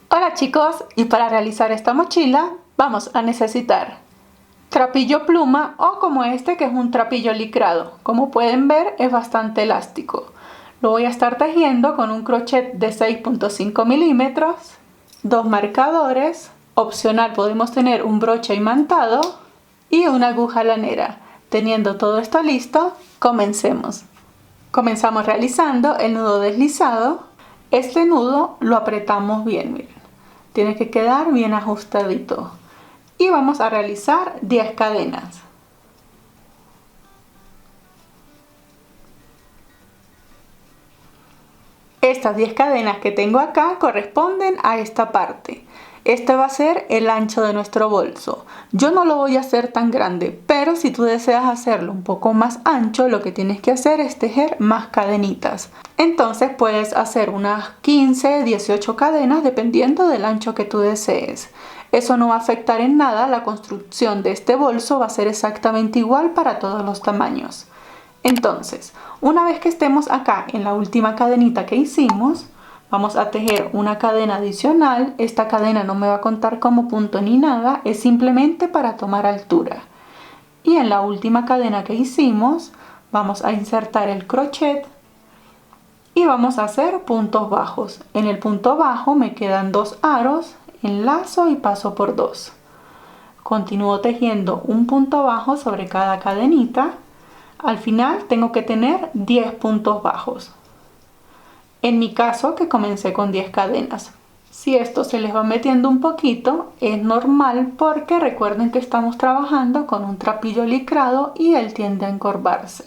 Hola chicos, y para realizar esta mochila vamos a necesitar trapillo pluma o como este que es un trapillo licrado. Como pueden ver es bastante elástico. Lo voy a estar tejiendo con un crochet de 6.5 milímetros, dos marcadores, opcional podemos tener un broche imantado y una aguja lanera. Teniendo todo esto listo, comencemos. Comenzamos realizando el nudo deslizado. Este nudo lo apretamos bien, miren. Tiene que quedar bien ajustadito. Y vamos a realizar 10 cadenas. Estas 10 cadenas que tengo acá corresponden a esta parte. Este va a ser el ancho de nuestro bolso. Yo no lo voy a hacer tan grande, pero si tú deseas hacerlo un poco más ancho, lo que tienes que hacer es tejer más cadenitas. Entonces puedes hacer unas 15, 18 cadenas dependiendo del ancho que tú desees. Eso no va a afectar en nada la construcción de este bolso, va a ser exactamente igual para todos los tamaños. Entonces, una vez que estemos acá en la última cadenita que hicimos, vamos a tejer una cadena adicional. Esta cadena no me va a contar como punto ni nada, es simplemente para tomar altura. Y en la última cadena que hicimos, vamos a insertar el crochet y vamos a hacer puntos bajos. En el punto bajo me quedan 2 aros, enlazo y paso por 2. Continúo tejiendo un punto bajo sobre cada cadenita. Al final tengo que tener 10 puntos bajos. En mi caso, que comencé con 10 cadenas. Si esto se les va metiendo un poquito, es normal porque recuerden que estamos trabajando con un trapillo licrado y él tiende a encorvarse.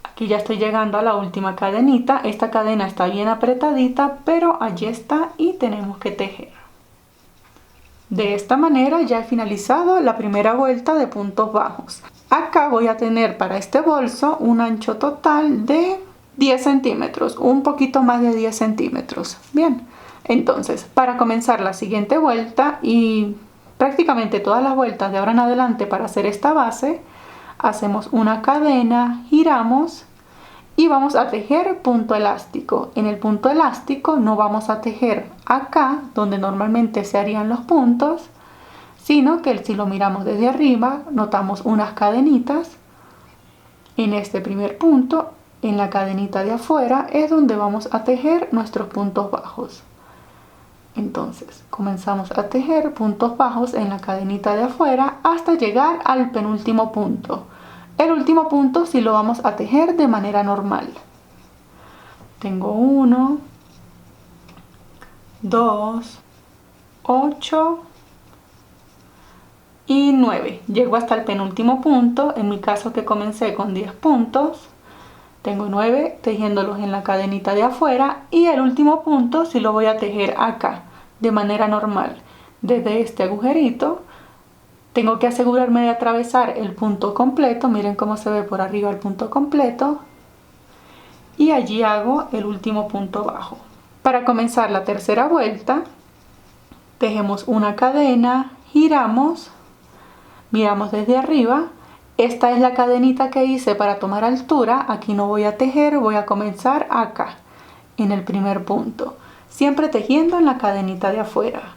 Aquí ya estoy llegando a la última cadenita. Esta cadena está bien apretadita, pero allí está y tenemos que tejer. De esta manera ya he finalizado la primera vuelta de puntos bajos. Acá voy a tener para este bolso un ancho total de 10 centímetros, un poquito más de 10 centímetros. Bien, entonces para comenzar la siguiente vuelta y prácticamente todas las vueltas de ahora en adelante para hacer esta base, hacemos una cadena, giramos y vamos a tejer punto elástico. En el punto elástico no vamos a tejer acá donde normalmente se harían los puntos, sino que si lo miramos desde arriba notamos unas cadenitas. En este primer punto, en la cadenita de afuera, es donde vamos a tejer nuestros puntos bajos. Entonces comenzamos a tejer puntos bajos en la cadenita de afuera hasta llegar al penúltimo punto. El último punto sí lo vamos a tejer de manera normal. Tengo 1, 2, 8 y 9. Llego hasta el penúltimo punto. En mi caso que comencé con 10 puntos, tengo 9 tejiéndolos en la cadenita de afuera y el último punto sí lo voy a tejer acá de manera normal. Desde este agujerito tengo que asegurarme de atravesar el punto completo. Miren cómo se ve por arriba el punto completo. Y allí hago el último punto bajo. Para comenzar la tercera vuelta, tejemos una cadena, giramos, miramos desde arriba. Esta es la cadenita que hice para tomar altura. Aquí no voy a tejer, voy a comenzar acá, en el primer punto. Siempre tejiendo en la cadenita de afuera.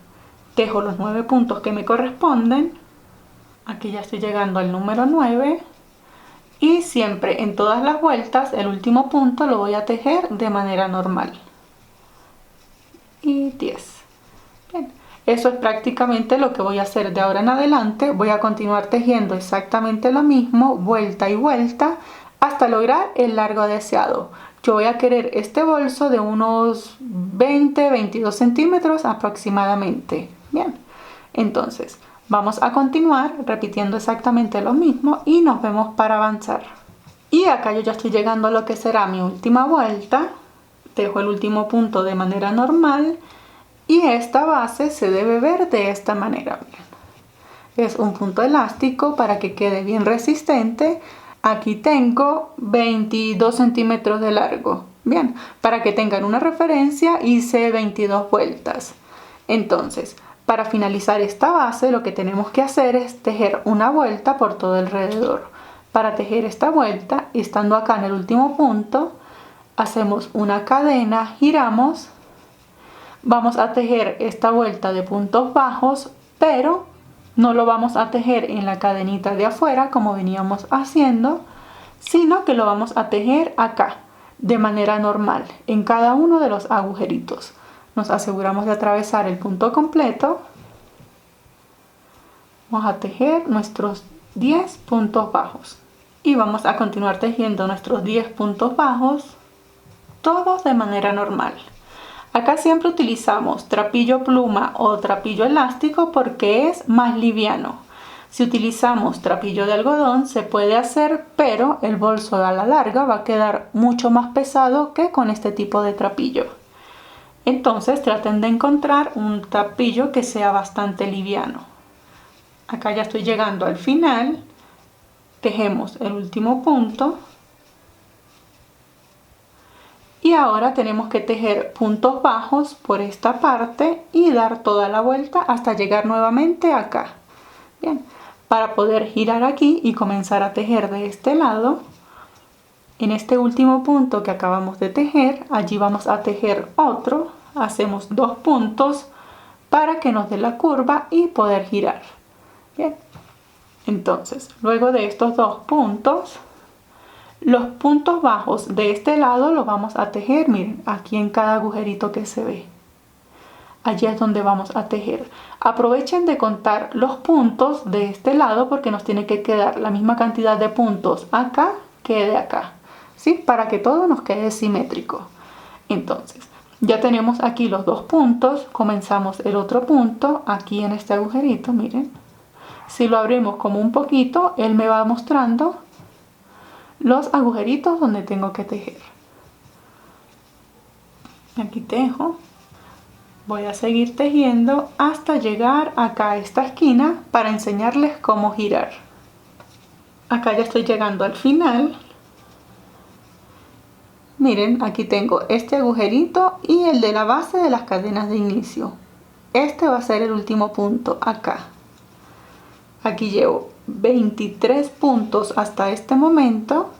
Tejo los 9 puntos que me corresponden. Aquí ya estoy llegando al número 9 y siempre en todas las vueltas el último punto lo voy a tejer de manera normal. Y 10. Bien, eso es prácticamente lo que voy a hacer de ahora en adelante. Voy a continuar tejiendo exactamente lo mismo, vuelta y vuelta, hasta lograr el largo deseado. Yo voy a querer este bolso de unos 20-22 centímetros aproximadamente. Bien, entonces vamos a continuar repitiendo exactamente lo mismo y nos vemos para avanzar. Y acá yo ya estoy llegando a lo que será mi última vuelta. Tejo el último punto de manera normal y esta base se debe ver de esta manera. Es un punto elástico para que quede bien resistente. Aquí tengo 22 centímetros de largo. Bien, para que tengan una referencia hice 22 vueltas. Entonces, para finalizar esta base lo que tenemos que hacer es tejer una vuelta por todo alrededor. Para tejer esta vuelta, estando acá en el último punto, hacemos una cadena, giramos, vamos a tejer esta vuelta de puntos bajos, pero no lo vamos a tejer en la cadenita de afuera como veníamos haciendo, sino que lo vamos a tejer acá de manera normal en cada uno de los agujeritos. Nos aseguramos de atravesar el punto completo. Vamos a tejer nuestros 10 puntos bajos y vamos a continuar tejiendo nuestros 10 puntos bajos todos de manera normal. Acá siempre utilizamos trapillo pluma o trapillo elástico porque es más liviano. Si utilizamos trapillo de algodón se puede hacer, pero el bolso a la larga va a quedar mucho más pesado que con este tipo de trapillo. Entonces traten de encontrar un trapillo que sea bastante liviano. Acá ya estoy llegando al final, tejemos el último punto y ahora tenemos que tejer puntos bajos por esta parte y dar toda la vuelta hasta llegar nuevamente acá. Bien, para poder girar aquí y comenzar a tejer de este lado, en este último punto que acabamos de tejer, allí vamos a tejer otro, hacemos 2 puntos para que nos dé la curva y poder girar. Bien, entonces luego de estos 2 puntos, los puntos bajos de este lado los vamos a tejer, miren, aquí en cada agujerito que se ve. Allí es donde vamos a tejer. Aprovechen de contar los puntos de este lado porque nos tiene que quedar la misma cantidad de puntos acá que de acá, ¿sí? Para que todo nos quede simétrico. Entonces, ya tenemos aquí los 2 puntos, comenzamos el otro punto aquí en este agujerito, miren. Si lo abrimos como un poquito, él me va mostrando los agujeritos donde tengo que tejer. Aquí tejo. Voy a seguir tejiendo hasta llegar acá a esta esquina para enseñarles cómo girar. Acá ya estoy llegando al final. Miren, aquí tengo este agujerito y el de la base de las cadenas de inicio. Este va a ser el último punto acá. Aquí llevo 23 puntos hasta este momento.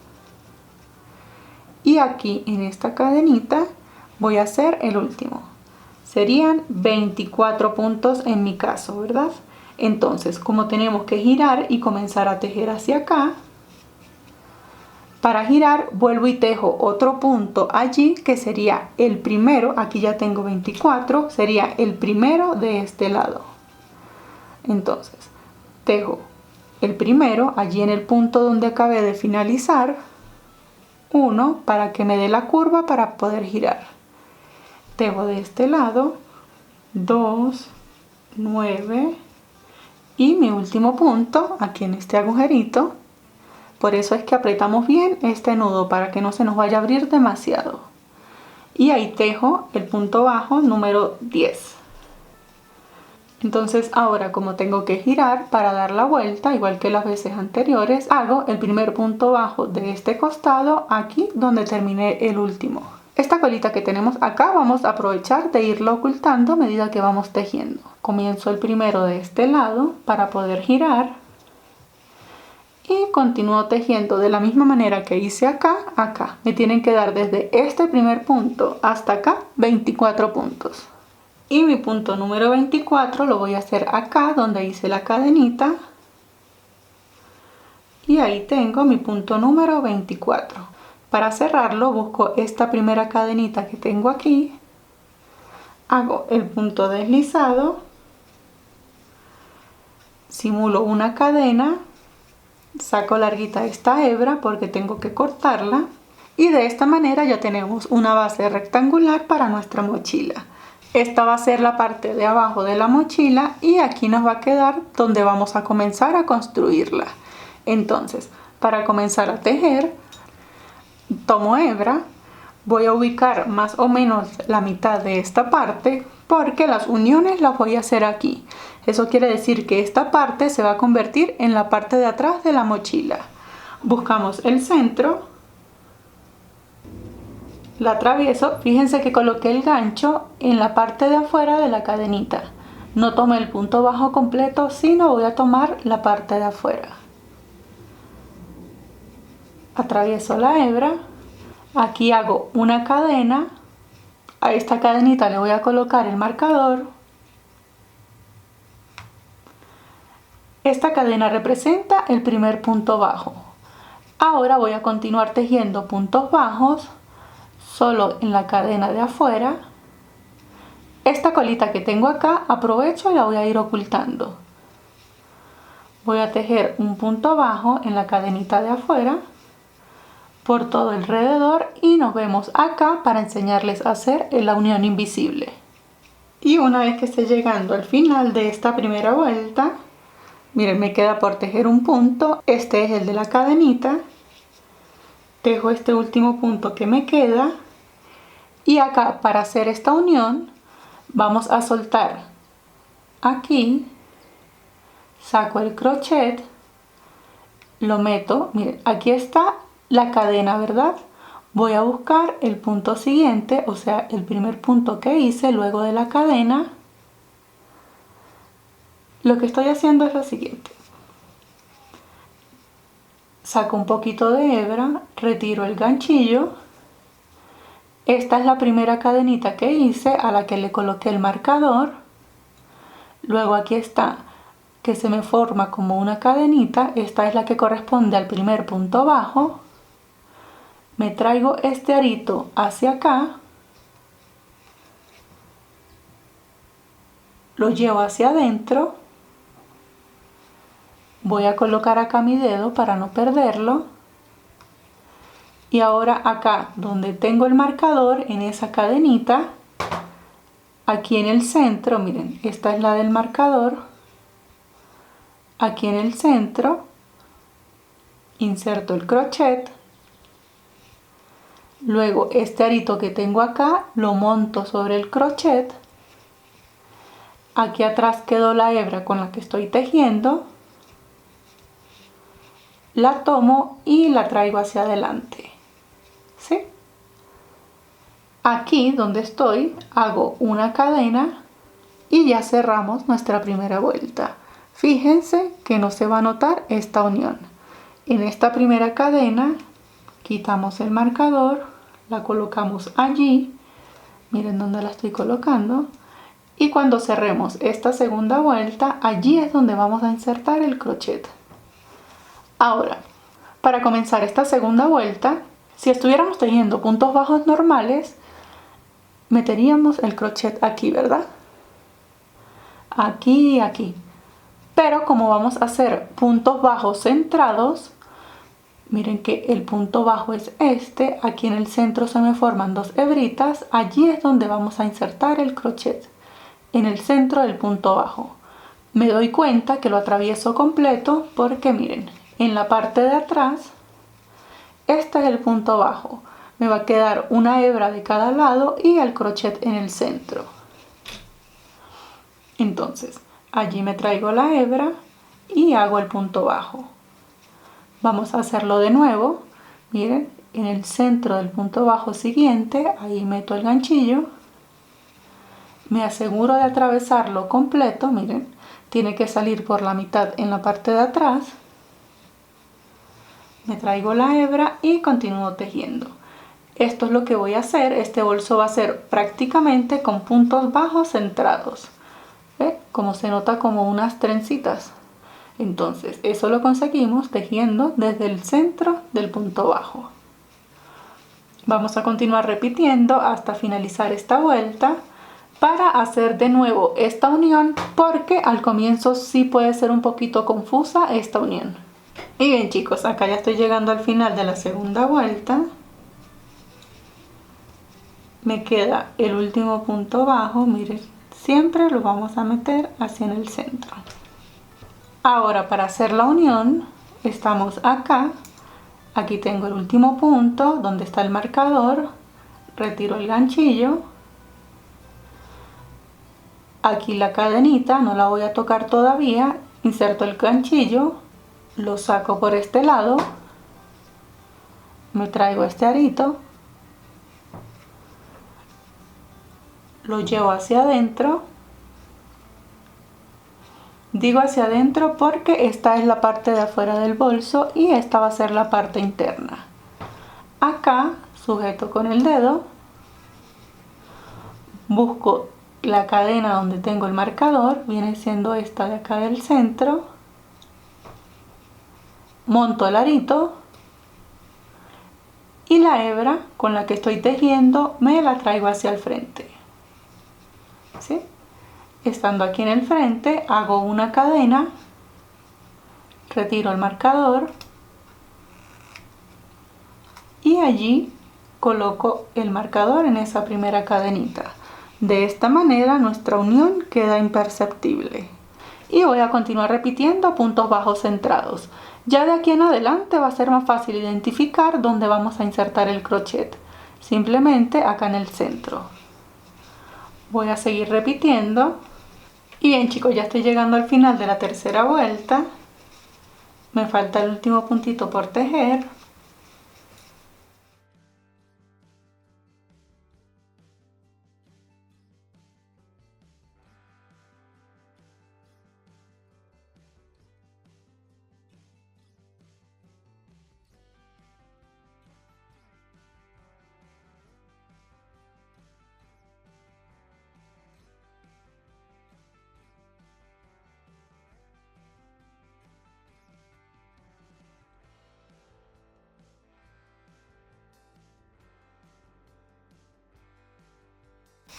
Y aquí en esta cadenita voy a hacer el último. Serían 24 puntos en mi caso, ¿verdad? Entonces, como tenemos que girar y comenzar a tejer hacia acá, para girar vuelvo y tejo otro punto allí que sería el primero. Aquí ya tengo 24, sería el primero de este lado. Entonces, tejo el primero allí en el punto donde acabé de finalizar, 1 para que me dé la curva para poder girar. Tejo de este lado, 2, 9 y mi último punto aquí en este agujerito. Por eso es que apretamos bien este nudo para que no se nos vaya a abrir demasiado. Y ahí tejo el punto bajo número 10. Entonces ahora, como tengo que girar para dar la vuelta, igual que las veces anteriores, hago el primer punto bajo de este costado aquí donde terminé el último. Esta colita que tenemos acá vamos a aprovechar de irla ocultando a medida que vamos tejiendo. Comienzo el primero de este lado para poder girar y continúo tejiendo de la misma manera que hice acá, acá. Me tienen que dar desde este primer punto hasta acá 24 puntos. Y mi punto número 24 lo voy a hacer acá donde hice la cadenita. Y ahí tengo mi punto número 24. Para cerrarlo busco esta primera cadenita que tengo aquí. Hago el punto deslizado. Simulo una cadena. Saco larguita esta hebra porque tengo que cortarla. Y de esta manera ya tenemos una base rectangular para nuestra mochila. Esta va a ser la parte de abajo de la mochila y aquí nos va a quedar donde vamos a comenzar a construirla. Entonces, para comenzar a tejer, tomo hebra, voy a ubicar más o menos la mitad de esta parte porque las uniones las voy a hacer aquí. Eso quiere decir que esta parte se va a convertir en la parte de atrás de la mochila. Buscamos el centro. La atravieso, fíjense que coloqué el gancho en la parte de afuera de la cadenita. No tomé el punto bajo completo, sino voy a tomar la parte de afuera. Atravieso la hebra, Aquí hago una cadena, a esta cadenita le voy a colocar el marcador. Esta cadena representa el primer punto bajo. Ahora voy a continuar tejiendo puntos bajos solo en la cadena de afuera. Esta colita que tengo acá aprovecho y la voy a ir ocultando. Voy a tejer un punto bajo en la cadenita de afuera por todo alrededor y nos vemos acá para enseñarles a hacer la unión invisible. Y una vez que esté llegando al final de esta primera vuelta, miren, me queda por tejer un punto. Este es el de la cadenita. Tejo este último punto que me queda y acá para hacer esta unión vamos a soltar aquí, saco el crochet, lo meto, miren, aquí está la cadena, ¿verdad? Voy a buscar el punto siguiente, o sea, el primer punto que hice luego de la cadena. Lo que estoy haciendo es lo siguiente. Saco un poquito de hebra, retiro el ganchillo. Esta es la primera cadenita que hice a la que le coloqué el marcador. Luego aquí está, que se me forma como una cadenita. Esta es la que corresponde al primer punto bajo. Me traigo este arito hacia acá, lo llevo hacia adentro, voy a colocar acá mi dedo para no perderlo y ahora acá donde tengo el marcador, en esa cadenita, aquí en el centro, miren, esta es la del marcador, aquí en el centro inserto el crochet. Luego este arito que tengo acá lo monto sobre el crochet. Aquí atrás quedó la hebra con la que estoy tejiendo. La tomo y la traigo hacia adelante. ¿Sí? Aquí donde estoy hago una cadena y ya cerramos nuestra primera vuelta. Fíjense que no se va a notar esta unión. En esta primera cadena quitamos el marcador, la colocamos allí, miren dónde la estoy colocando, y cuando cerremos esta segunda vuelta, allí es donde vamos a insertar el crochet. Ahora, para comenzar esta segunda vuelta, si estuviéramos tejiendo puntos bajos normales, meteríamos el crochet aquí, ¿verdad? Aquí y aquí. Pero como vamos a hacer puntos bajos centrados, miren que el punto bajo es este, aquí en el centro se me forman dos hebritas, allí es donde vamos a insertar el crochet, en el centro del punto bajo. Me doy cuenta que lo atravieso completo porque miren, en la parte de atrás, este es el punto bajo, me va a quedar una hebra de cada lado y el crochet en el centro. Entonces, allí me traigo la hebra y hago el punto bajo. Vamos a hacerlo de nuevo. Miren, en el centro del punto bajo siguiente, ahí meto el ganchillo. Me aseguro de atravesarlo completo, miren, tiene que salir por la mitad en la parte de atrás. Me traigo la hebra y continúo tejiendo. Esto es lo que voy a hacer. Este bolso va a ser prácticamente con puntos bajos centrados. ¿Ve? Como se nota como unas trencitas. Entonces, eso lo conseguimos tejiendo desde el centro del punto bajo. Vamos a continuar repitiendo hasta finalizar esta vuelta para hacer de nuevo esta unión, porque al comienzo sí puede ser un poquito confusa esta unión. Y bien chicos, acá ya estoy llegando al final de la segunda vuelta. Me queda el último punto bajo, miren, siempre lo vamos a meter hacia en el centro. Ahora para hacer la unión, estamos acá, aquí tengo el último punto donde está el marcador, retiro el ganchillo, aquí la cadenita, no la voy a tocar todavía, inserto el ganchillo, lo saco por este lado, me traigo este arito, lo llevo hacia adentro. Digo hacia adentro porque esta es la parte de afuera del bolso y esta va a ser la parte interna. Acá sujeto con el dedo, busco la cadena donde tengo el marcador, viene siendo esta de acá del centro, monto el arito y la hebra con la que estoy tejiendo me la traigo hacia el frente, ¿sí? Estando aquí en el frente hago una cadena, retiro el marcador y allí coloco el marcador en esa primera cadenita. De esta manera nuestra unión queda imperceptible. Y voy a continuar repitiendo puntos bajos centrados. Ya de aquí en adelante va a ser más fácil identificar dónde vamos a insertar el crochet. Simplemente acá en el centro. Voy a seguir repitiendo. Y bien chicos, ya estoy llegando al final de la tercera vuelta. Me falta el último puntito por tejer.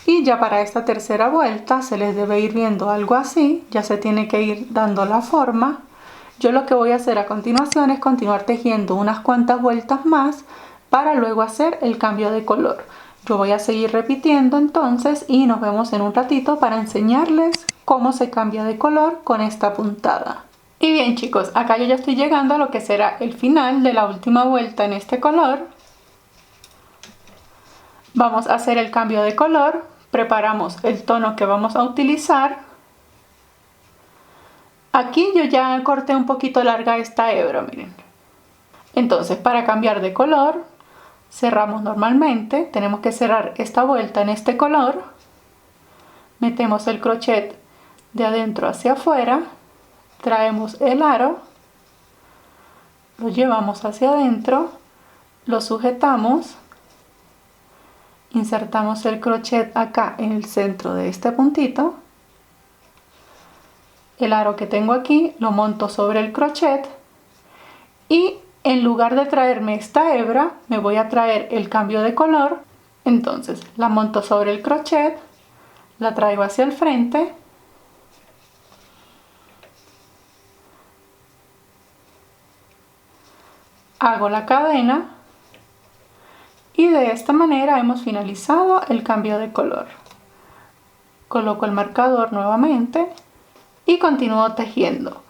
Y ya para esta tercera vuelta se les debe ir viendo algo así, ya se tiene que ir dando la forma. Yo lo que voy a hacer a continuación es continuar tejiendo unas cuantas vueltas más para luego hacer el cambio de color. Yo voy a seguir repitiendo entonces y nos vemos en un ratito para enseñarles cómo se cambia de color con esta puntada. Y bien chicos, acá yo ya estoy llegando a lo que será el final de la última vuelta en este color. Vamos a hacer el cambio de color, preparamos el tono que vamos a utilizar. Aquí yo ya corté un poquito larga esta hebra, miren. Entonces para cambiar de color, cerramos normalmente, tenemos que cerrar esta vuelta en este color. Metemos el crochet de adentro hacia afuera, traemos el aro, lo llevamos hacia adentro, lo sujetamos. Insertamos el crochet acá en el centro de este puntito. El aro que tengo aquí lo monto sobre el crochet y en lugar de traerme esta hebra me voy a traer el cambio de color. Entonces la monto sobre el crochet, la traigo hacia el frente, hago la cadena y de esta manera hemos finalizado el cambio de color. Coloco el marcador nuevamente y continúo tejiendo.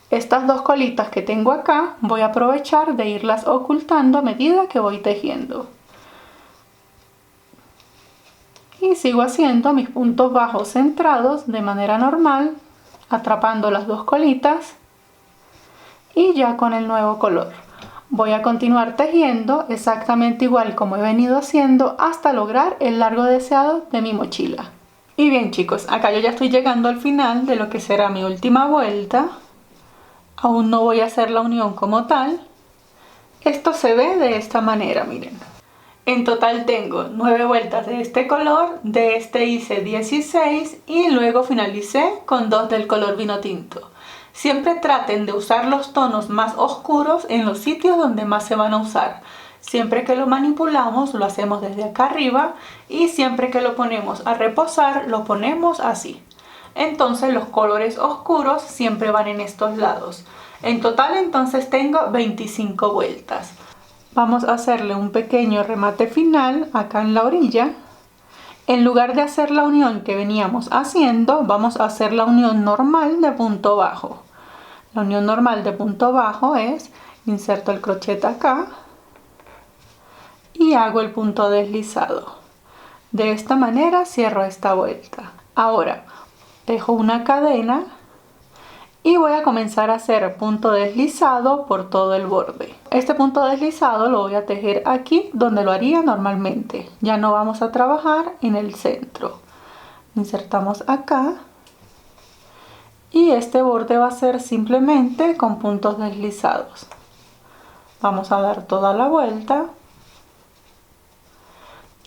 Estas dos colitas que tengo acá voy a aprovechar de irlas ocultando a medida que voy tejiendo. Y sigo haciendo mis puntos bajos centrados de manera normal, atrapando las dos colitas y ya con el nuevo color. Voy a continuar tejiendo exactamente igual como he venido haciendo hasta lograr el largo deseado de mi mochila. Y bien chicos, acá yo ya estoy llegando al final de lo que será mi última vuelta. Aún no voy a hacer la unión como tal. Esto se ve de esta manera, miren. En total tengo 9 vueltas de este color, de este hice 16 y luego finalicé con 2 del color vino tinto. Siempre traten de usar los tonos más oscuros en los sitios donde más se van a usar. Siempre que lo manipulamos lo hacemos desde acá arriba y siempre que lo ponemos a reposar lo ponemos así. Entonces los colores oscuros siempre van en estos lados. En total entonces tengo 25 vueltas. Vamos a hacerle un pequeño remate final acá en la orilla. En lugar de hacer la unión que veníamos haciendo, vamos a hacer la unión normal de punto bajo. La unión normal de punto bajo es, inserto el crochet acá y hago el punto deslizado. De esta manera cierro esta vuelta. Ahora dejo una cadena y voy a comenzar a hacer punto deslizado por todo el borde. Este punto deslizado lo voy a tejer aquí donde lo haría normalmente. Ya no vamos a trabajar en el centro. Insertamos acá y este borde va a ser simplemente con puntos deslizados. Vamos a dar toda la vuelta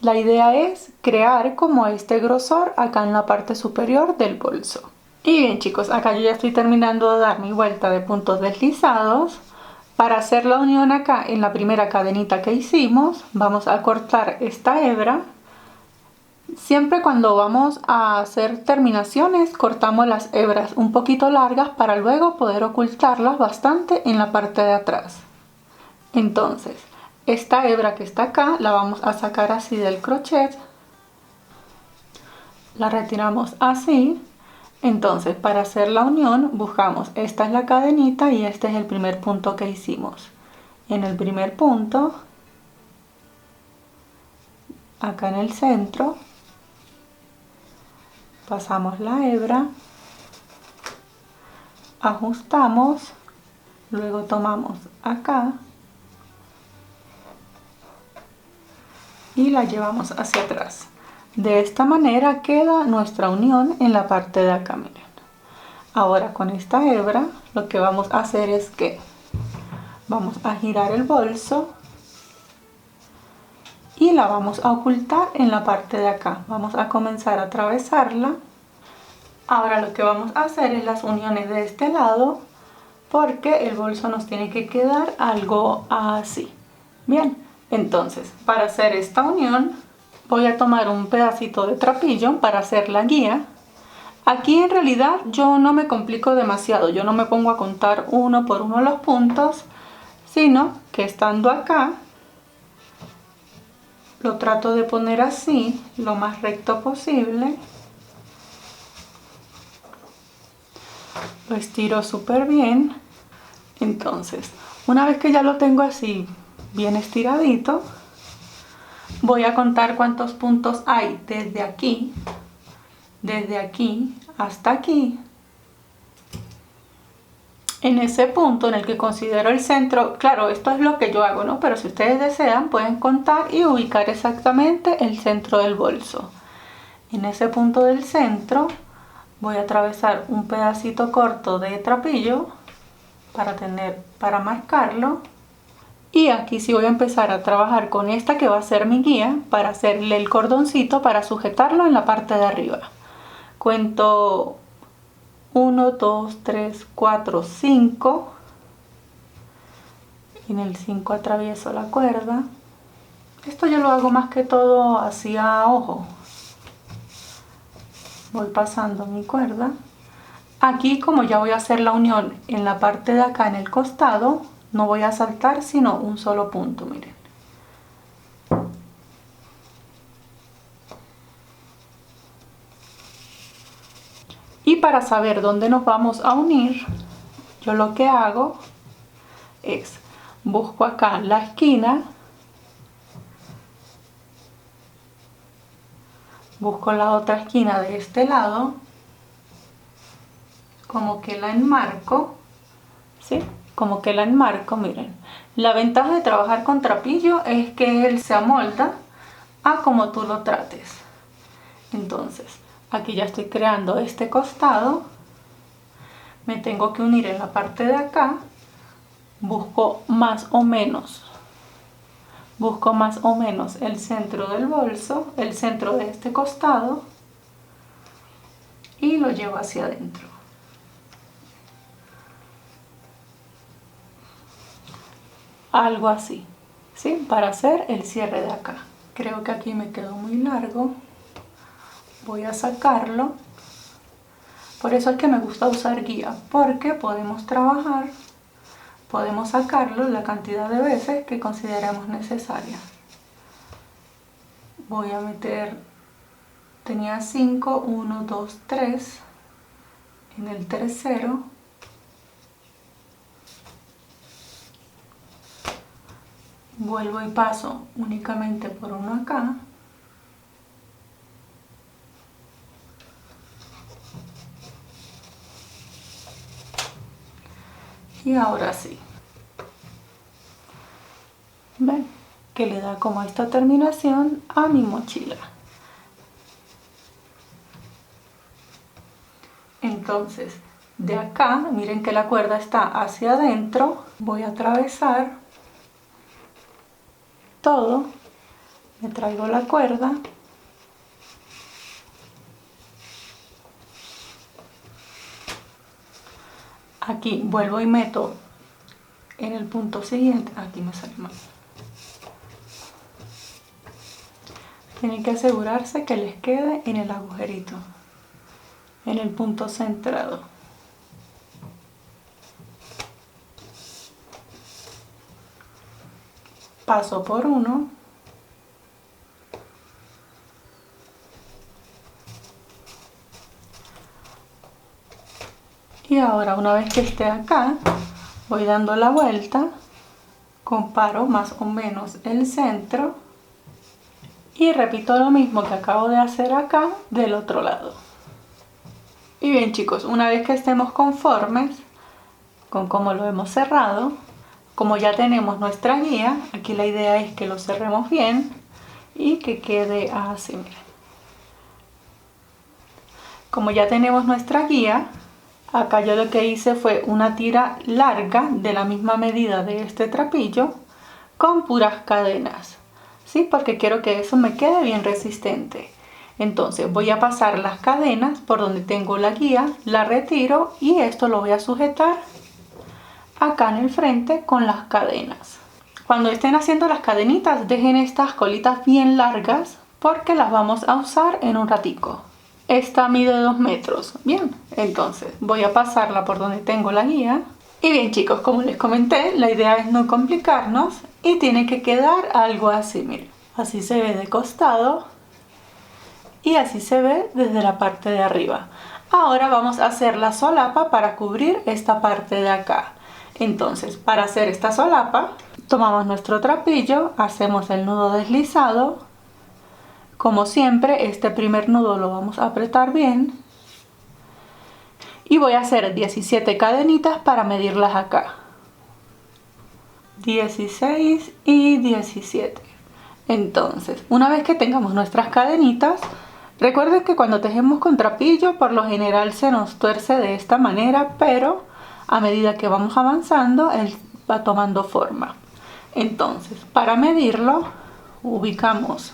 La idea es crear como este grosor acá en la parte superior del bolso. Y bien chicos, acá yo ya estoy terminando de dar mi vuelta de puntos deslizados. Para hacer la unión acá en la primera cadenita que hicimos, vamos a cortar esta hebra. Siempre cuando vamos a hacer terminaciones, cortamos las hebras un poquito largas para luego poder ocultarlas bastante en la parte de atrás. Entonces, esta hebra que está acá la vamos a sacar así del crochet. La retiramos así. Entonces, para hacer la unión, buscamos, esta es la cadenita y este es el primer punto que hicimos. En el primer punto, acá en el centro, pasamos la hebra, ajustamos, luego tomamos acá y la llevamos hacia atrás. De esta manera queda nuestra unión en la parte de acá, miren. Ahora con esta hebra lo que vamos a hacer es que vamos a girar el bolso y la vamos a ocultar en la parte de acá. Vamos a comenzar a atravesarla. Ahora lo que vamos a hacer es las uniones de este lado, porque el bolso nos tiene que quedar algo así. Bien, entonces para hacer esta unión voy a tomar un pedacito de trapillo para hacer la guía. Aquí en realidad yo no me complico demasiado, yo no me pongo a contar uno por uno los puntos, sino que estando acá lo trato de poner así, lo más recto posible. Lo estiro súper bien. Entonces, una vez que ya lo tengo así bien estiradito, voy a contar cuántos puntos hay desde aquí hasta aquí. En ese punto en el que considero el centro, claro, esto es lo que yo hago, ¿no? Pero si ustedes desean, pueden contar y ubicar exactamente el centro del bolso. En ese punto del centro voy a atravesar un pedacito corto de trapillo para marcarlo. Y aquí sí voy a empezar a trabajar con esta que va a ser mi guía para hacerle el cordoncito para sujetarlo en la parte de arriba. Cuento 1, 2, 3, 4, 5. En el 5 atravieso la cuerda. Esto yo lo hago más que todo hacia ojo. Voy pasando mi cuerda. Aquí, como ya voy a hacer la unión en la parte de acá en el costado, no voy a saltar sino un solo punto, miren. Y para saber dónde nos vamos a unir, yo lo que hago es busco acá la esquina, busco la otra esquina de este lado, como que la enmarco, ¿sí? Como que la enmarco, miren. La ventaja de trabajar con trapillo es que él se amolda a como tú lo trates. Entonces, aquí ya estoy creando este costado, me tengo que unir en la parte de acá, busco más o menos el centro del bolso, el centro de este costado y lo llevo hacia adentro. Algo así, ¿sí? Para hacer el cierre de acá. Creo que aquí me quedó muy largo. Voy a sacarlo. Por eso es que me gusta usar guía, porque podemos trabajar, podemos sacarlo la cantidad de veces que consideremos necesaria. Voy a meter, tenía 5, 1, 2, 3, en el tercero. Vuelvo y paso únicamente por uno acá. Y ahora sí. ¿Ven? Que le da como esta terminación a mi mochila. Entonces, de acá, miren que la cuerda está hacia adentro. Voy a atravesar todo Me traigo la cuerda. Aquí vuelvo y meto en el punto siguiente. Aquí me sale mal. Tienen que asegurarse que les quede en el agujerito, en el punto centrado. Paso por uno. Y ahora, una vez que esté acá, voy dando la vuelta, comparo más o menos el centro y repito lo mismo que acabo de hacer acá del otro lado. Y bien chicos, una vez que estemos conformes con cómo lo hemos cerrado, como ya tenemos nuestra guía, aquí la idea es que lo cerremos bien y que quede así, miren. Como ya tenemos nuestra guía, acá yo lo que hice fue una tira larga de la misma medida de este trapillo con puras cadenas, ¿sí? Porque quiero que eso me quede bien resistente. Entonces voy a pasar las cadenas por donde tengo la guía, la retiro y esto lo voy a sujetar acá en el frente con las cadenas. Cuando estén haciendo las cadenitas, dejen estas colitas bien largas porque las vamos a usar en un ratico. Esta mide 2 metros. Bien, entonces voy a pasarla por donde tengo la guía. Y bien chicos, como les comenté, la idea es no complicarnos y tiene que quedar algo así, miren. Así se ve de costado y así se ve desde la parte de arriba. Ahora vamos a hacer la solapa para cubrir esta parte de acá. Entonces, para hacer esta solapa, tomamos nuestro trapillo, hacemos el nudo deslizado. Como siempre, este primer nudo lo vamos a apretar bien. Y voy a hacer 17 cadenitas para medirlas acá. 16 y 17. Entonces, una vez que tengamos nuestras cadenitas, recuerden que cuando tejemos con trapillo, por lo general se nos tuerce de esta manera, pero a medida que vamos avanzando, él va tomando forma. Entonces, para medirlo, ubicamos.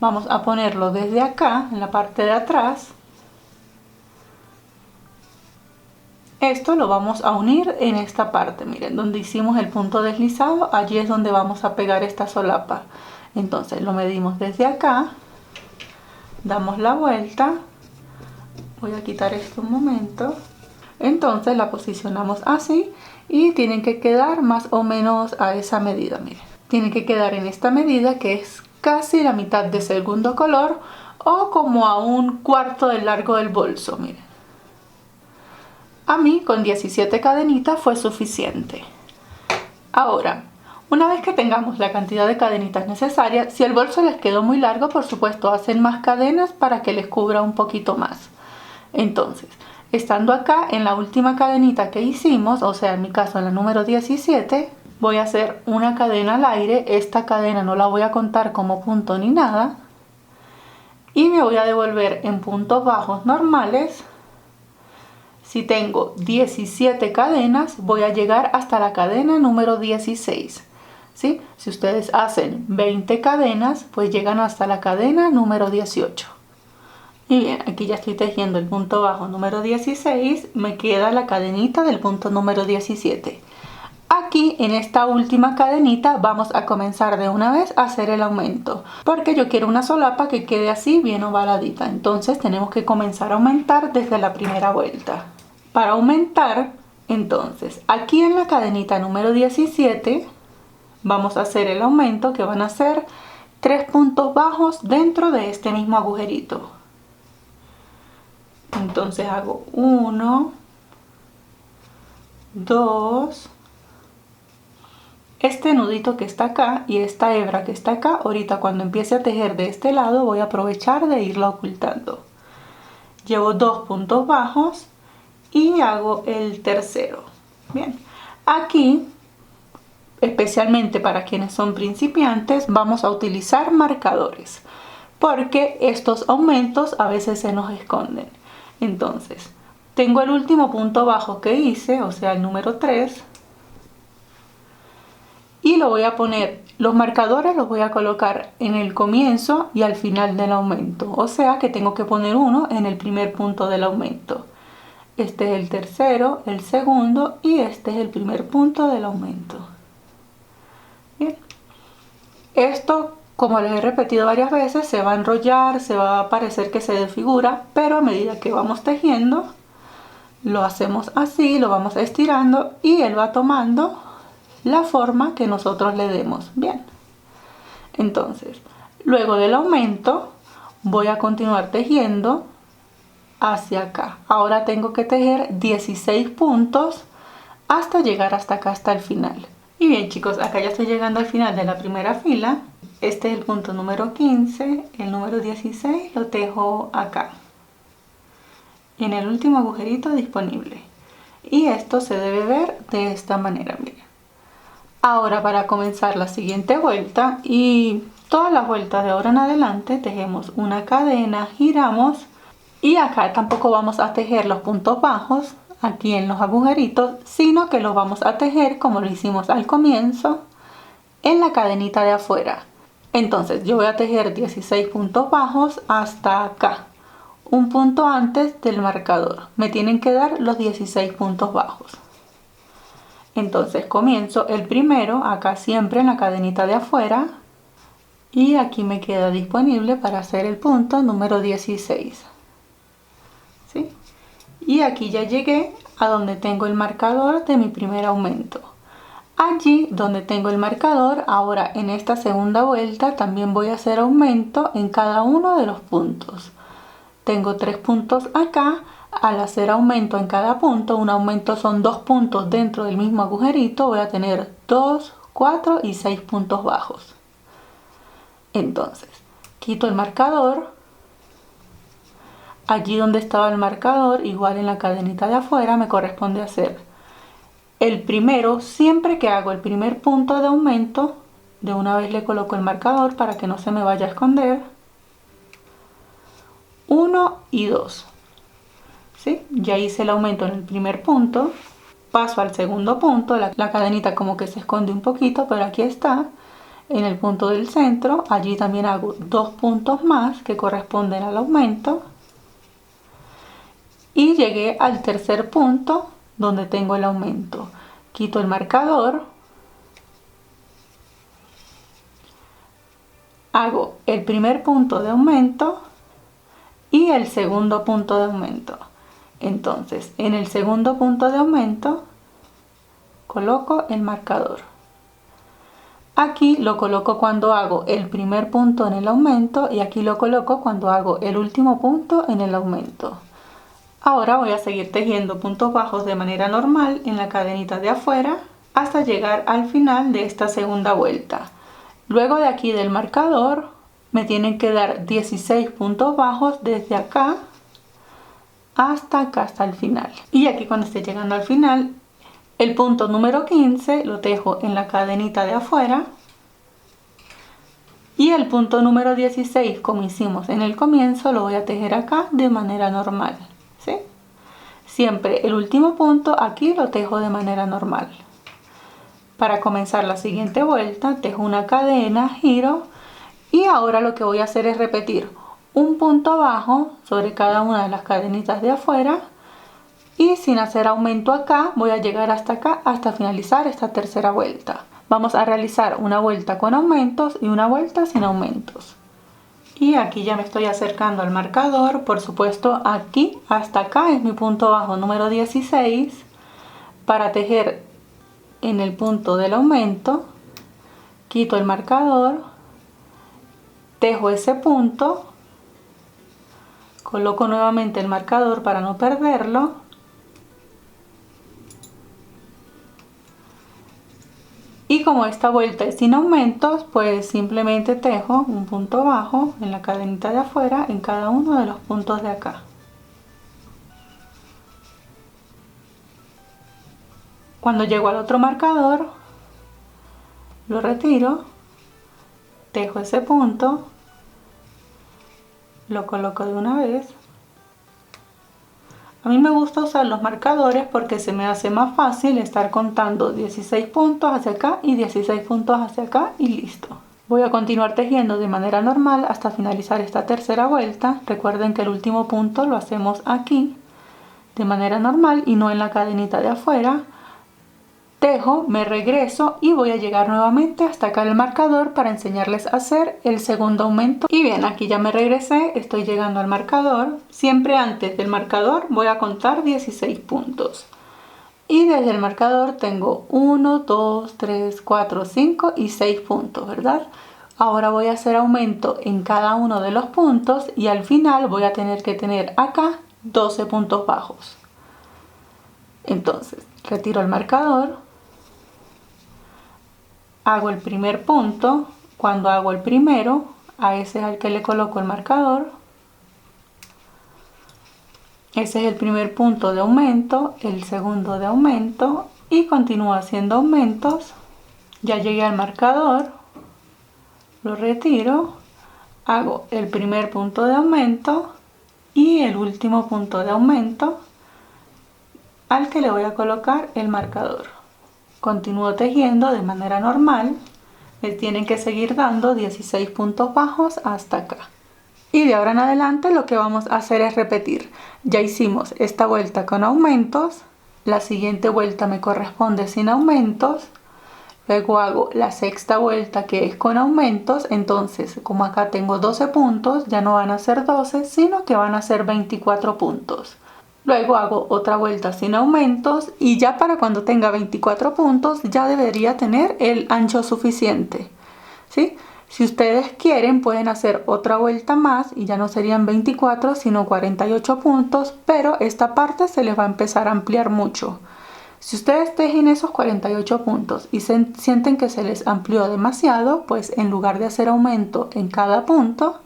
Vamos a ponerlo desde acá, en la parte de atrás. Esto lo vamos a unir en esta parte, miren, donde hicimos el punto deslizado, allí es donde vamos a pegar esta solapa. Entonces lo medimos desde acá, damos la vuelta, voy a quitar esto un momento. Entonces la posicionamos así y tienen que quedar más o menos a esa medida, miren. Tienen que quedar en esta medida que es casi la mitad de segundo color o como a un cuarto del largo del bolso, miren. A mí con 17 cadenitas fue suficiente. Ahora, una vez que tengamos la cantidad de cadenitas necesarias, si el bolso les quedó muy largo, por supuesto hacen más cadenas para que les cubra un poquito más. Entonces, estando acá en la última cadenita que hicimos, o sea en mi caso en la número 17, voy a hacer una cadena al aire. Esta cadena no la voy a contar como punto ni nada. Y me voy a devolver en puntos bajos normales. Si tengo 17 cadenas, voy a llegar hasta la cadena número 16. ¿Sí? Si ustedes hacen 20 cadenas, pues llegan hasta la cadena número 18. Y bien, aquí ya estoy tejiendo el punto bajo número 16, me queda la cadenita del punto número 17. Aquí en esta última cadenita vamos a comenzar de una vez a hacer el aumento, porque yo quiero una solapa que quede así bien ovaladita. Entonces tenemos que comenzar a aumentar desde la primera vuelta. Para aumentar, entonces aquí en la cadenita número 17 vamos a hacer el aumento, que van a ser 3 puntos bajos dentro de este mismo agujerito. Entonces hago 1, 2, este nudito que está acá y esta hebra que está acá, ahorita cuando empiece a tejer de este lado voy a aprovechar de irla ocultando. Llevo 2 puntos bajos y hago el tercero. Bien, aquí especialmente para quienes son principiantes vamos a utilizar marcadores, porque estos aumentos a veces se nos esconden. Entonces tengo el último punto bajo que hice, o sea el número 3, y lo voy a poner Los marcadores los voy a colocar en el comienzo y al final del aumento, o sea que tengo que poner uno en el primer punto del aumento. Este es el tercero, el segundo y este es el primer punto del aumento. Bien. Esto, como les he repetido varias veces, se va a enrollar, se va a parecer que se desfigura, pero a medida que vamos tejiendo, lo hacemos así, lo vamos estirando y él va tomando la forma que nosotros le demos. Bien. Entonces, luego del aumento, voy a continuar tejiendo hacia acá. Ahora tengo que tejer 16 puntos hasta llegar hasta acá, hasta el final. Y bien chicos, acá ya estoy llegando al final de la primera fila. Este es el punto número 15, el número 16 lo tejo acá, en el último agujerito disponible. Y esto se debe ver de esta manera, miren. Ahora para comenzar la siguiente vuelta y todas las vueltas de ahora en adelante tejemos una cadena, giramos y acá tampoco vamos a tejer los puntos bajos aquí en los agujeritos, sino que los vamos a tejer como lo hicimos al comienzo en la cadenita de afuera. Entonces yo voy a tejer 16 puntos bajos hasta acá, un punto antes del marcador. Me tienen que dar los 16 puntos bajos. Entonces comienzo el primero acá siempre en la cadenita de afuera y aquí me queda disponible para hacer el punto número 16. ¿Sí? Y aquí ya llegué a donde tengo el marcador de mi primer aumento. Allí donde tengo el marcador, ahora en esta segunda vuelta también voy a hacer aumento en cada uno de los puntos. Tengo 3 puntos acá. Al hacer aumento en cada punto, un aumento son 2 puntos dentro del mismo agujerito, voy a tener 2, 4 y 6 puntos bajos. Entonces, quito el marcador. Allí donde estaba el marcador, igual en la cadenita de afuera, me corresponde hacer el primero. Siempre que hago el primer punto de aumento, de una vez le coloco el marcador para que no se me vaya a esconder. 1 y 2. ¿Sí? Ya hice el aumento en el primer punto, paso al segundo punto, la cadenita como que se esconde un poquito, pero aquí está, en el punto del centro. Allí también hago 2 puntos más que corresponden al aumento y llegué al tercer punto donde tengo el aumento. Quito el marcador, hago el primer punto de aumento y el segundo punto de aumento. Entonces, en el segundo punto de aumento coloco el marcador. Aquí lo coloco cuando hago el primer punto en el aumento y aquí lo coloco cuando hago el último punto en el aumento. Ahora voy a seguir tejiendo puntos bajos de manera normal en la cadenita de afuera hasta llegar al final de esta segunda vuelta. Luego de aquí del marcador me tienen que dar 16 puntos bajos desde acá hasta acá, hasta el final. Y aquí cuando esté llegando al final, el punto número 15 lo tejo en la cadenita de afuera y el punto número 16, como hicimos en el comienzo, lo voy a tejer acá de manera normal. ¿Sí? Siempre el último punto aquí lo tejo de manera normal. Para comenzar la siguiente vuelta tejo una cadena, giro y ahora lo que voy a hacer es repetir un punto bajo sobre cada una de las cadenitas de afuera y sin hacer aumento acá voy a llegar hasta acá hasta finalizar esta tercera vuelta. Vamos a realizar una vuelta con aumentos y una vuelta sin aumentos. Y aquí ya me estoy acercando al marcador. Por supuesto, aquí hasta acá es mi punto bajo número 16. Para tejer en el punto del aumento, quito el marcador, tejo ese punto, coloco nuevamente el marcador para no perderlo y como esta vuelta es sin aumentos, pues simplemente tejo un punto bajo en la cadenita de afuera en cada uno de los puntos de acá. Cuando llego al otro marcador, lo retiro, tejo ese punto, lo coloco de una vez, A mí me gusta usar los marcadores porque se me hace más fácil estar contando 16 puntos hacia acá y 16 puntos hacia acá y listo. Voy a continuar tejiendo de manera normal hasta finalizar esta tercera vuelta. Recuerden que el último punto lo hacemos aquí de manera normal y no en la cadenita de afuera. Tejo, me regreso y voy a llegar nuevamente hasta acá el marcador para enseñarles a hacer el segundo aumento. Y bien, aquí ya me regresé, estoy llegando al marcador. Siempre antes del marcador voy a contar 16 puntos. Y desde el marcador tengo 1, 2, 3, 4, 5 y 6 puntos, ¿verdad? Ahora voy a hacer aumento en cada uno de los puntos y al final voy a tener que tener acá 12 puntos bajos. Entonces, retiro el marcador. Hago el primer punto. Cuando hago el primero, a ese es al que le coloco el marcador. Ese es el primer punto de aumento, el segundo de aumento y continúo haciendo aumentos. Ya llegué al marcador, lo retiro, hago el primer punto de aumento y el último punto de aumento al que le voy a colocar el marcador. Continúo tejiendo de manera normal, me tienen que seguir dando 16 puntos bajos hasta acá. Y de ahora en adelante lo que vamos a hacer es repetir. Ya hicimos esta vuelta con aumentos, la siguiente vuelta me corresponde sin aumentos, luego hago la sexta vuelta que es con aumentos, entonces como acá tengo 12 puntos, ya no van a ser 12, sino que van a ser 24 puntos. Luego hago otra vuelta sin aumentos y ya para cuando tenga 24 puntos ya debería tener el ancho suficiente, ¿sí? Si ustedes quieren pueden hacer otra vuelta más y ya no serían 24 sino 48 puntos, pero esta parte se les va a empezar a ampliar mucho. Si ustedes tejen esos 48 puntos y sienten que se les amplió demasiado, pues en lugar de hacer aumento en cada punto,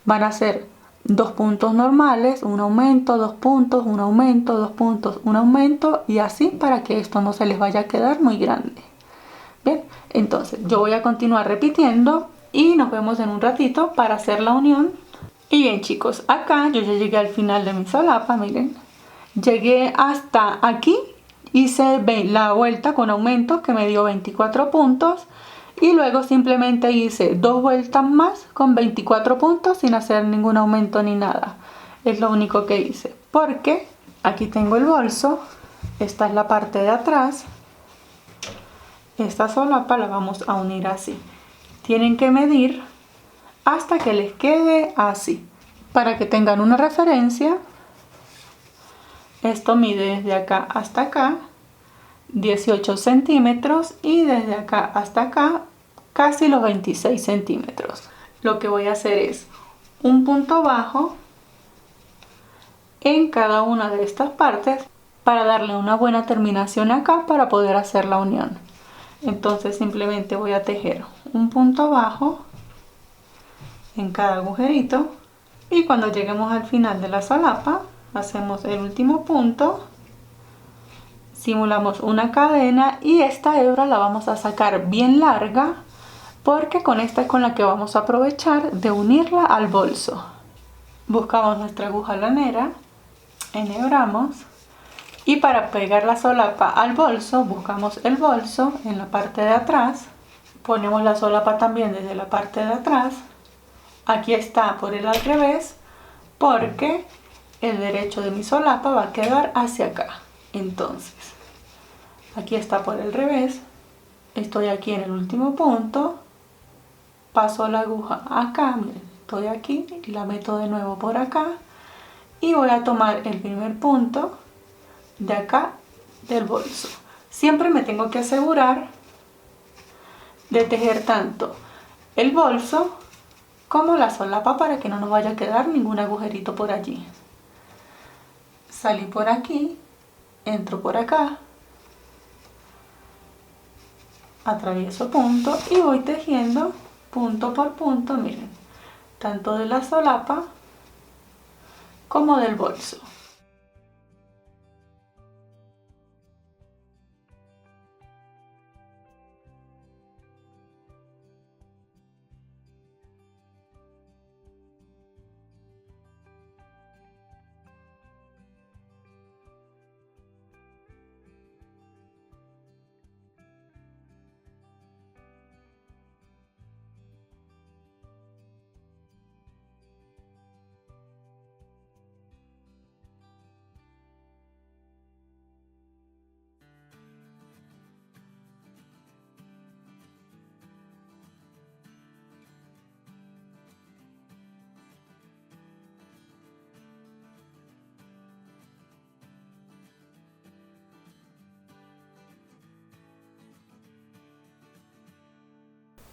van a hacer 2 puntos normales, un aumento, 2 puntos, un aumento, 2 puntos, un aumento y así para que esto no se les vaya a quedar muy grande. Bien, entonces yo voy a continuar repitiendo y nos vemos en un ratito para hacer la unión. Y bien chicos, acá yo ya llegué al final de mi solapa, miren. Llegué hasta aquí, hice la vuelta con aumentos que me dio 24 puntos. Y luego simplemente hice 2 vueltas más con 24 puntos sin hacer ningún aumento ni nada. Es lo único que hice. Porque aquí tengo el bolso. Esta es la parte de atrás. Esta solapa la vamos a unir así. Tienen que medir hasta que les quede así. Para que tengan una referencia, esto mide desde acá hasta acá 18 centímetros y desde acá hasta acá casi los 26 centímetros. Lo que voy a hacer es un punto bajo en cada una de estas partes para darle una buena terminación acá para poder hacer la unión. Entonces simplemente voy a tejer un punto bajo en cada agujerito y cuando lleguemos al final de la solapa hacemos el último punto, simulamos una cadena y esta hebra la vamos a sacar bien larga porque con esta es con la que vamos a aprovechar de unirla al bolso. Buscamos nuestra aguja lanera, enhebramos y para pegar la solapa al bolso buscamos el bolso en la parte de atrás, ponemos la solapa también desde la parte de atrás. Aquí está por el al revés porque el derecho de mi solapa va a quedar hacia acá. Entonces aquí está por el revés, estoy aquí en el último punto, paso la aguja acá, miren, estoy aquí, la meto de nuevo por acá y voy a tomar el primer punto de acá del bolso. Siempre me tengo que asegurar de tejer tanto el bolso como la solapa para que no nos vaya a quedar ningún agujerito por allí. Salí por aquí, entro por acá, atravieso punto y voy tejiendo punto por punto, miren, tanto de la solapa como del bolso.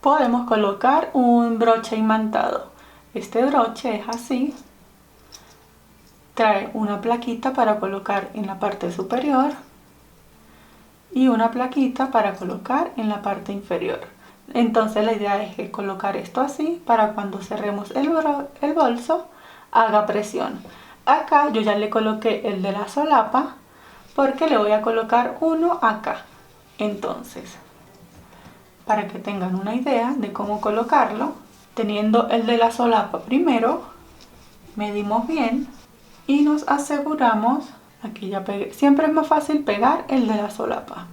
podemos colocar un broche imantado. Este broche es así. Trae una plaquita para colocar en la parte superior y una plaquita para colocar en la parte inferior. Entonces la idea es que colocar esto así para cuando cerremos el bolso haga presión. Acá yo ya le coloqué el de la solapa porque le voy a colocar uno acá. Entonces, para que tengan una idea de cómo colocarlo, teniendo el de la solapa primero, medimos bien y nos aseguramos, aquí ya pegué, siempre es más fácil pegar el de la solapa.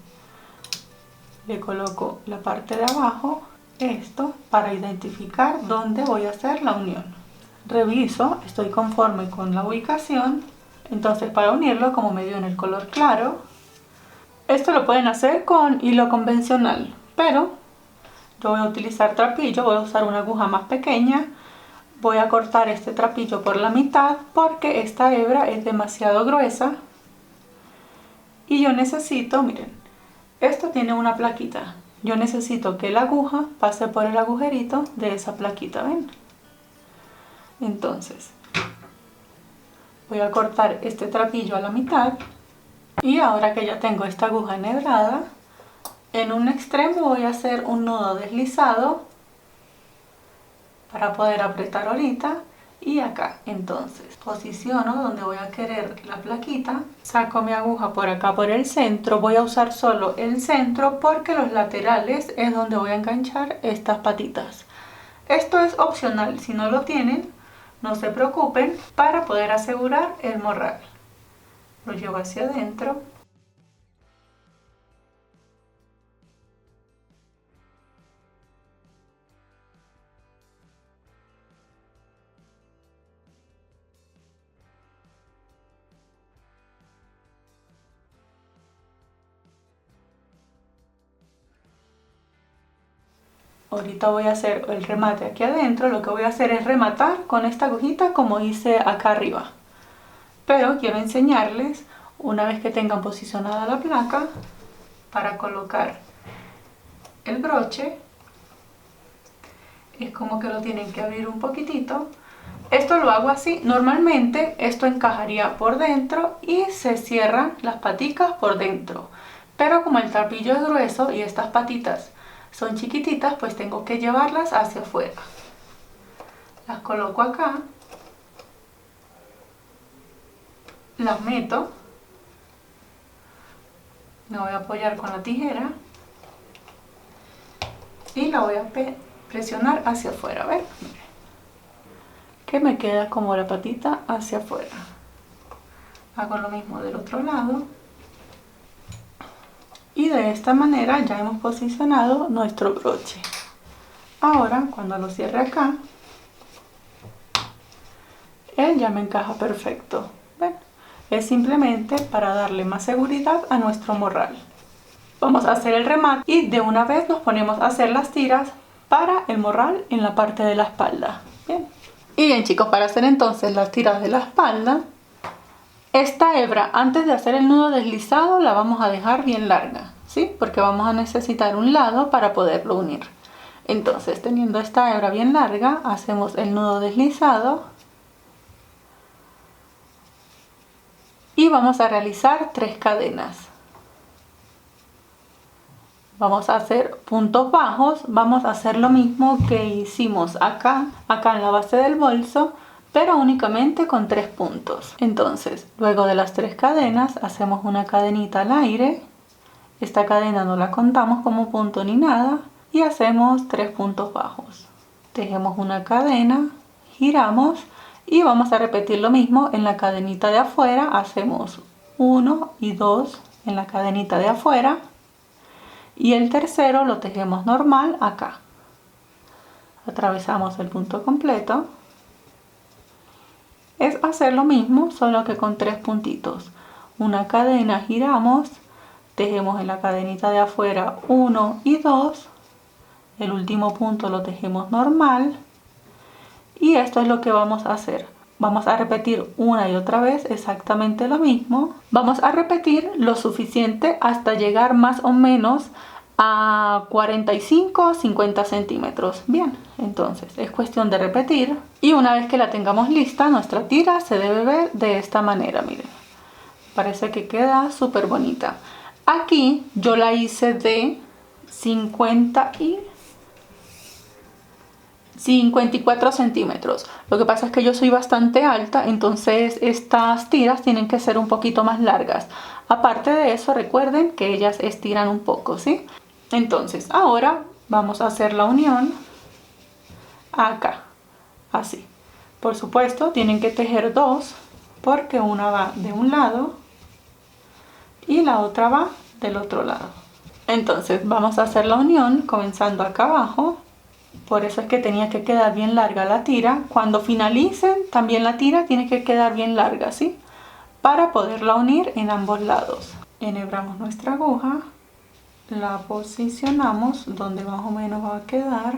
Le coloco la parte de abajo, esto, para identificar dónde voy a hacer la unión. Reviso, estoy conforme con la ubicación, entonces para unirlo, como me dio en el color claro, esto lo pueden hacer con hilo convencional, pero yo voy a utilizar trapillo, voy a usar una aguja más pequeña. Voy a cortar este trapillo por la mitad porque esta hebra es demasiado gruesa y yo necesito, miren, esto tiene una plaquita. Yo necesito que la aguja pase por el agujerito de esa plaquita, ¿ven? Entonces, voy a cortar este trapillo a la mitad y ahora que ya tengo esta aguja enhebrada, en un extremo voy a hacer un nudo deslizado para poder apretar ahorita y acá. Entonces posiciono donde voy a querer la plaquita, saco mi aguja por acá por el centro, voy a usar solo el centro porque los laterales es donde voy a enganchar estas patitas. Esto es opcional, si no lo tienen no se preocupen, para poder asegurar el morral. Lo llevo hacia adentro. Ahorita voy a hacer el remate aquí adentro. Lo que voy a hacer es rematar con esta agujita como hice acá arriba. Pero quiero enseñarles, una vez que tengan posicionada la placa, para colocar el broche, es como que lo tienen que abrir un poquitito. Esto lo hago así. Normalmente esto encajaría por dentro y se cierran las paticas por dentro. Pero como el trapillo es grueso y estas patitas son chiquititas, pues tengo que llevarlas hacia afuera. Las coloco acá, las meto, me voy a apoyar con la tijera y la voy a presionar hacia afuera, ¿ven? Que me queda como la patita hacia afuera. Hago lo mismo del otro lado. Y de esta manera ya hemos posicionado nuestro broche. Ahora, cuando lo cierre acá, él ya me encaja perfecto. ¿Ven? Es simplemente para darle más seguridad a nuestro morral. Vamos a hacer el remate y de una vez nos ponemos a hacer las tiras para el morral en la parte de la espalda. Bien. Y bien chicos, para hacer entonces las tiras de la espalda, esta hebra antes de hacer el nudo deslizado la vamos a dejar bien larga, ¿sí? Porque vamos a necesitar un lado para poderlo unir. Entonces, teniendo esta hebra bien larga, hacemos el nudo deslizado y vamos a realizar 3 cadenas. Vamos a hacer puntos bajos, vamos a hacer lo mismo que hicimos acá en la base del bolso, pero únicamente con 3 puntos. Entonces, luego de las 3 cadenas, hacemos una cadenita al aire. Esta cadena no la contamos como punto ni nada y hacemos 3 puntos bajos. Tejemos una cadena, giramos y vamos a repetir lo mismo en la cadenita de afuera. Hacemos 1 y 2 en la cadenita de afuera. Y el tercero lo tejemos normal acá. Atravesamos el punto completo. Es hacer lo mismo, solo que con 3 puntitos. Una cadena, giramos, tejemos en la cadenita de afuera 1 y 2. El último punto lo tejemos normal. Y esto es lo que vamos a hacer. Vamos a repetir una y otra vez exactamente lo mismo. Vamos a repetir lo suficiente hasta llegar más o menos a 45 o 50 centímetros. Bien, entonces es cuestión de repetir. Y una vez que la tengamos lista, nuestra tira se debe ver de esta manera, miren. Parece que queda súper bonita. Aquí yo la hice de 54 centímetros. Lo que pasa es que yo soy bastante alta, entonces estas tiras tienen que ser un poquito más largas. Aparte de eso, recuerden que ellas estiran un poco, ¿sí? Entonces, ahora vamos a hacer la unión acá, así. Por supuesto, tienen que tejer dos, porque una va de un lado y la otra va del otro lado. Entonces, vamos a hacer la unión comenzando acá abajo. Por eso es que tenía que quedar bien larga la tira. Cuando finalicen, también la tira tiene que quedar bien larga, ¿sí? Para poderla unir en ambos lados. Enhebramos nuestra aguja, la posicionamos donde más o menos va a quedar.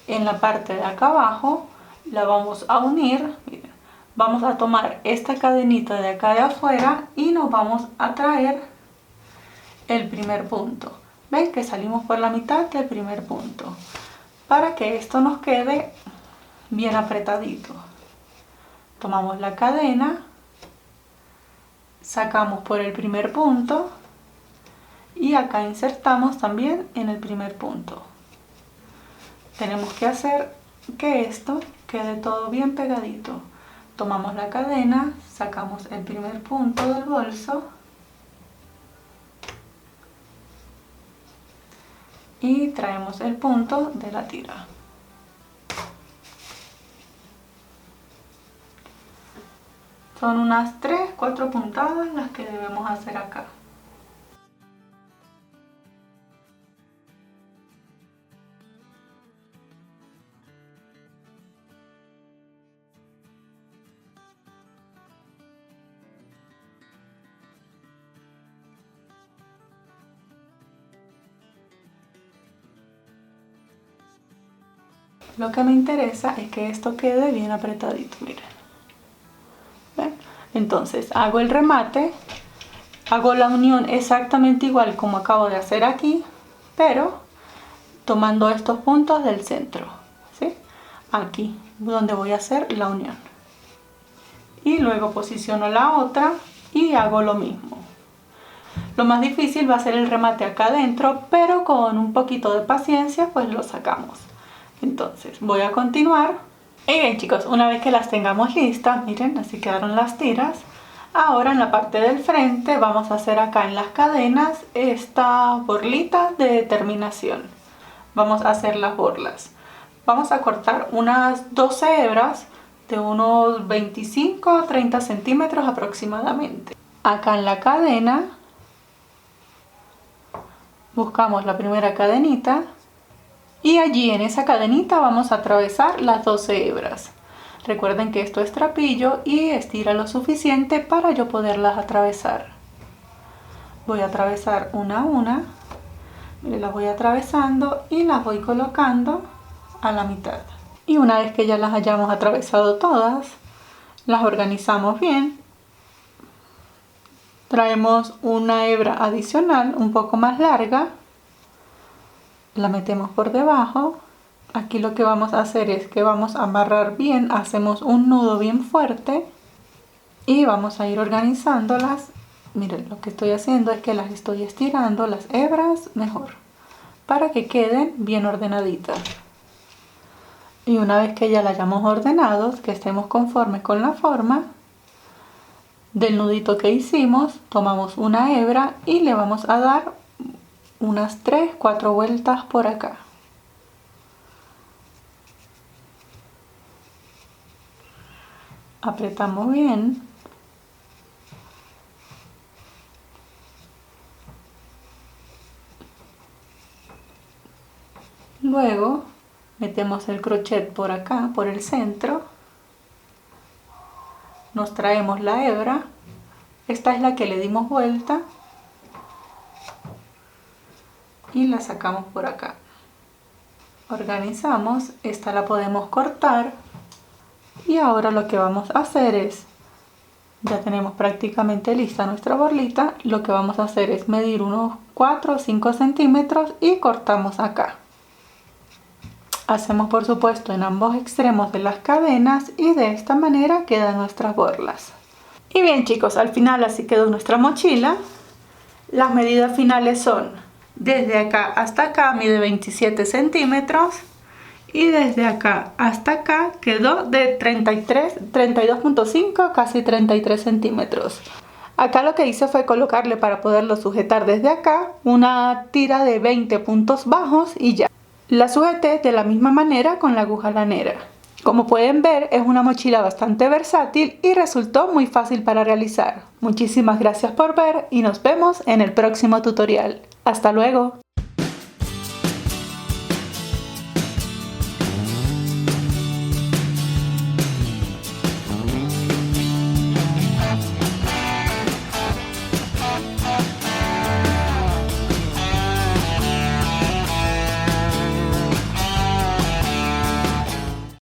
En la parte de acá abajo la vamos a unir. Miren, vamos a tomar esta cadenita de acá de afuera y nos vamos a traer el primer punto. ¿Ven que salimos por la mitad del primer punto? Para que esto nos quede bien apretadito. Tomamos la cadena, sacamos por el primer punto y acá insertamos también en el primer punto. Tenemos que hacer que esto quede todo bien pegadito. Tomamos la cadena, sacamos el primer punto del bolso y traemos el punto de la tira. Son unas 3-4 puntadas las que debemos hacer acá. Lo que me interesa es que esto quede bien apretadito, miren. ¿Ven? Entonces hago el remate, hago la unión exactamente igual como acabo de hacer aquí, pero tomando estos puntos del centro, ¿sí? Aquí, donde voy a hacer la unión. Y luego posiciono la otra y hago lo mismo. Lo más difícil va a ser el remate acá adentro, pero con un poquito de paciencia pues lo sacamos. Entonces voy a continuar. Y bien chicos, una vez que las tengamos listas, miren, así quedaron las tiras. Ahora en la parte del frente vamos a hacer acá en las cadenas esta borlita de terminación. Vamos a hacer las borlas. Vamos a cortar unas 12 hebras de unos 25 a 30 centímetros aproximadamente. Acá en la cadena buscamos la primera cadenita. Y allí en esa cadenita vamos a atravesar las 12 hebras. Recuerden que esto es trapillo y estira lo suficiente para yo poderlas atravesar. Voy a atravesar una a una. Miren, las voy atravesando y las voy colocando a la mitad. Y una vez que ya las hayamos atravesado todas, las organizamos bien. Traemos una hebra adicional un poco más larga. La metemos por debajo. Aquí lo que vamos a hacer es que vamos a amarrar bien, hacemos un nudo bien fuerte y vamos a ir organizándolas. Miren, lo que estoy haciendo es que las estoy estirando las hebras mejor para que queden bien ordenaditas. Y una vez que ya las hayamos ordenado, que estemos conformes con la forma del nudito que hicimos, tomamos una hebra y le vamos a dar unas 3-4 vueltas por acá. Apretamos bien. Luego metemos el crochet por acá, por el centro. Nos traemos la hebra. Esta es la que le dimos vuelta. Y la sacamos por acá. Organizamos. Esta la podemos cortar. Y ahora lo que vamos a hacer es Ya tenemos prácticamente lista nuestra borlita. Lo que vamos a hacer es medir unos 4 o 5 centímetros y cortamos acá. Hacemos por supuesto en ambos extremos de las cadenas y de esta manera quedan nuestras borlas. Y bien chicos, al final así quedó nuestra mochila. Las medidas finales son: desde acá hasta acá mide 27 centímetros y desde acá hasta acá quedó de 32.5, casi 33 centímetros. Acá lo que hice fue colocarle, para poderlo sujetar desde acá, una tira de 20 puntos bajos y ya. La sujeté de la misma manera con la aguja lanera. Como pueden ver, es una mochila bastante versátil y resultó muy fácil para realizar. Muchísimas gracias por ver y nos vemos en el próximo tutorial. ¡Hasta luego!